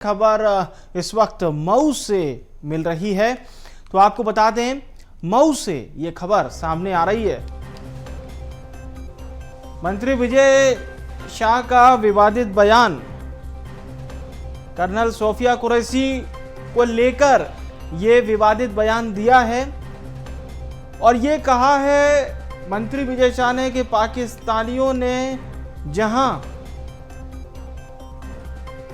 खबर इस वक्त मऊ से मिल रही है। तो आपको बता दें, मऊ से ये खबर सामने आ रही है। मंत्री विजय शाह का विवादित बयान, कर्नल सोफिया कुरैशी को लेकर ये विवादित बयान दिया है और ये कहा है मंत्री विजय शाह ने कि पाकिस्तानियों ने जहां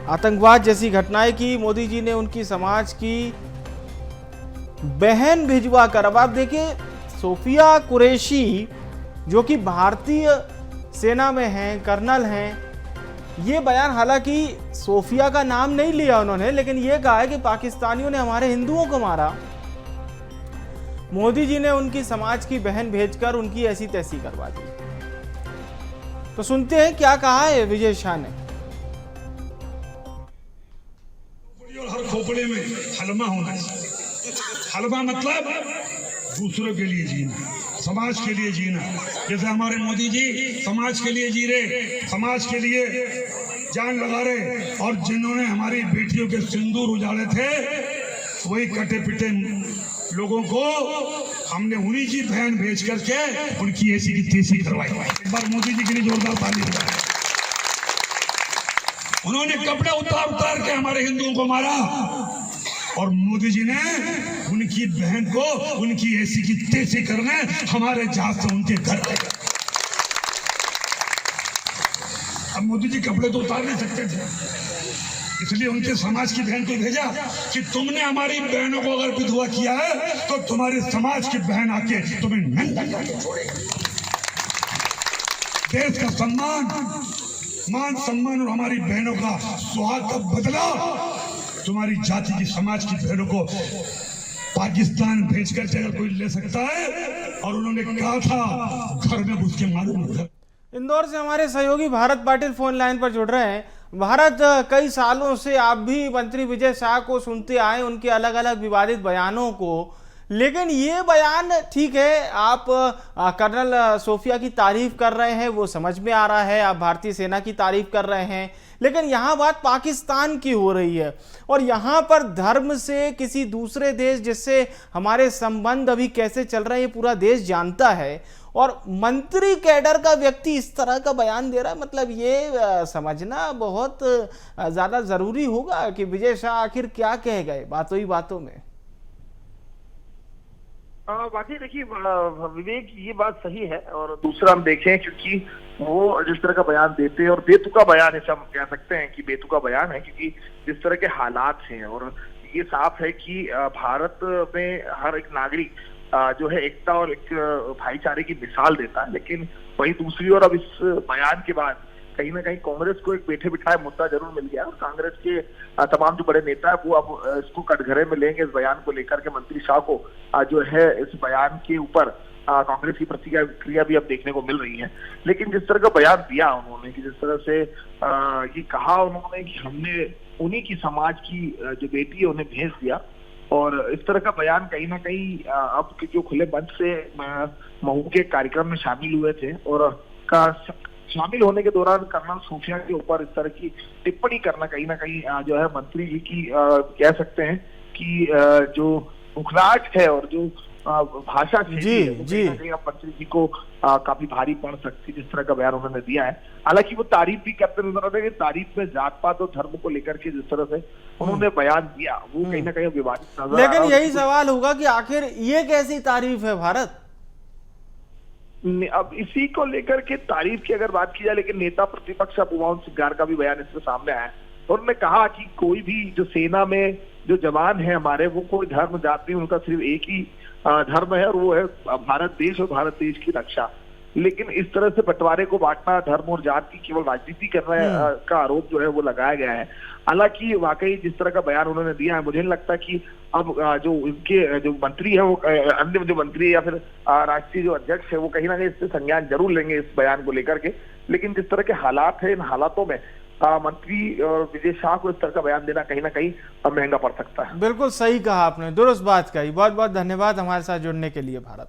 आतंकवाद जैसी घटनाएं की, मोदी जी ने उनकी समाज की बहन भिजवा कर। अब आप देखिए, सोफिया कुरैशी जो कि भारतीय सेना में हैं, कर्नल हैं, ये बयान, हालांकि सोफिया का नाम नहीं लिया उन्होंने, लेकिन ये कहा है कि पाकिस्तानियों ने हमारे हिंदुओं को मारा, मोदी जी ने उनकी समाज की बहन भेजकर उनकी ऐसी तैसी करवा दी। तो सुनते हैं क्या कहा है विजय शाह ने। और हर खोपड़े में हलमा होना चाहिए। हलमा मतलब दूसरों के लिए जीना, समाज के लिए जीना। जैसे हमारे मोदी जी समाज के लिए जी रहे, समाज के लिए जान लगा रहे, और जिन्होंने हमारी बेटियों के सिंदूर उजाड़े थे, वही कटे पिटे लोगों को हमने उन्हीं की बहन भेज करके उनकी ऐसी की तैसी करवाई। एक बार मोदी जी के लिए जोरदार ताली बजाएं। उन्होंने कपड़े उतार उतार के हमारे हिंदुओं को मारा, और मोदी जी ने उनकी बहन को उनकी ऐसी की तैसी करने हमारे जहाज से उनके घर गए। अब मोदी जी कपड़े तो उतार नहीं सकते थे, इसलिए उनके समाज की बहन को भेजा कि तुमने हमारी बहनों को अगर विधवा किया है तो तुम्हारे समाज की बहन आके तुम्हें नंगा करके छोड़ेगी। देश का सम्मान, मान सम्मान और हमारी बहनों का सुहाग का बदला तुम्हारी जाति की, समाज की बहनों को पाकिस्तान भेजकर अगर कोई ले सकता है, और उन्होंने कहा था घर में घुस के मारूंगा। इंदौर से हमारे सहयोगी भारत पाटिल फोन लाइन पर जुड़ रहे हैं। भारत, कई सालों से आप भी मंत्री विजय शाह को सुनते आए, उनके अलग अलग विवादित बयानों को, लेकिन ये बयान, ठीक है, आप कर्नल सोफिया की तारीफ कर रहे हैं, वो समझ में आ रहा है, आप भारतीय सेना की तारीफ कर रहे हैं, लेकिन यहाँ बात पाकिस्तान की हो रही है और यहाँ पर धर्म से किसी दूसरे देश जिससे हमारे संबंध अभी कैसे चल रहे हैं ये पूरा देश जानता है, और मंत्री कैडर का व्यक्ति इस तरह का बयान दे रहा है। मतलब ये समझना बहुत ज्यादा जरूरी होगा कि विजय शाह आखिर क्या कह गए बातों ही बातों में। बाकी देखिए विवेक, ये बात सही है, और दूसरा हम देखें, क्योंकि वो जिस तरह का बयान देते हैं, और बेतुका बयान, ऐसा हम कह सकते हैं कि बेतुका बयान है, क्योंकि जिस तरह के हालात हैं, और ये साफ है कि भारत में हर एक नागरिक जो है एकता और एक भाईचारे की मिसाल देता है। लेकिन वहीं दूसरी ओर अब इस बयान के बाद कहीं ना कहीं कांग्रेस को एक बैठे बिठाए मुद्दा जरूर मिल गया, और कांग्रेस के तमाम जो बड़े नेता है वो अब इसको कटघरे में लेंगे, इस बयान को लेकर के मंत्री शाह को जो है इस बयान के ऊपर कांग्रेस की प्रतिक्रिया भी अब देखने को मिल रही है। लेकिन जिस तरह का बयान दिया उन्होंने, कि जिस तरह से ये कहा उन्होंने कि हमने उन्हीं की समाज की जो बेटी है उन्हें भेज दिया, और इस तरह का बयान कहीं ना कहीं अब जो खुले मंच से मऊ के कार्यक्रम में शामिल हुए थे, और शामिल होने के दौरान कर्नल सोफिया के ऊपर इस तरह की टिप्पणी करना कहीं ना कहीं जो है मंत्री जी की कह सकते हैं कि जो मुखराट है और जो भाषा जी अब मंत्री जी को काफी भारी पड़ सकती है, जिस तरह का बयान उन्होंने दिया है। हालांकि वो तारीफ भी करते नजर आते हैं, तारीफ में जात पात और धर्म को लेकर के जिस तरह से उन्होंने बयान दिया वो कहीं ना कहीं विवादित नजर। लेकिन यही सवाल होगा कि आखिर ये कैसी तारीफ है भारत? अब इसी को लेकर के तारीफ की अगर बात की जाए, लेकिन नेता प्रतिपक्ष उपमाओं सिंगार का भी बयान इसमें सामने आया, और उन्होंने कहा कि कोई भी जो सेना में जो जवान है हमारे, वो कोई धर्म जात नहीं, उनका सिर्फ एक ही धर्म है, और वो है भारत देश और भारत देश की रक्षा। लेकिन इस तरह से बंटवारे को बांटना, धर्म और जात की केवल राजनीति करने का आरोप जो है वो लगाया गया है। हालांकि वाकई जिस तरह का बयान उन्होंने दिया है, मुझे नहीं लगता कि अब जो उनके जो मंत्री है, वो अन्य जो मंत्री या फिर राष्ट्रीय जो अध्यक्ष है, वो कहीं ना कहीं इससे संज्ञान जरूर लेंगे इस बयान को लेकर के। लेकिन जिस तरह के हालात है, इन हालातों में मंत्री विजय शाह को इस तरह का बयान देना कहीं ना कहीं महंगा पड़ सकता है। बिल्कुल सही कहा आपने, दुरुस्त बात कही। बहुत बहुत धन्यवाद हमारे साथ जुड़ने के लिए भारत।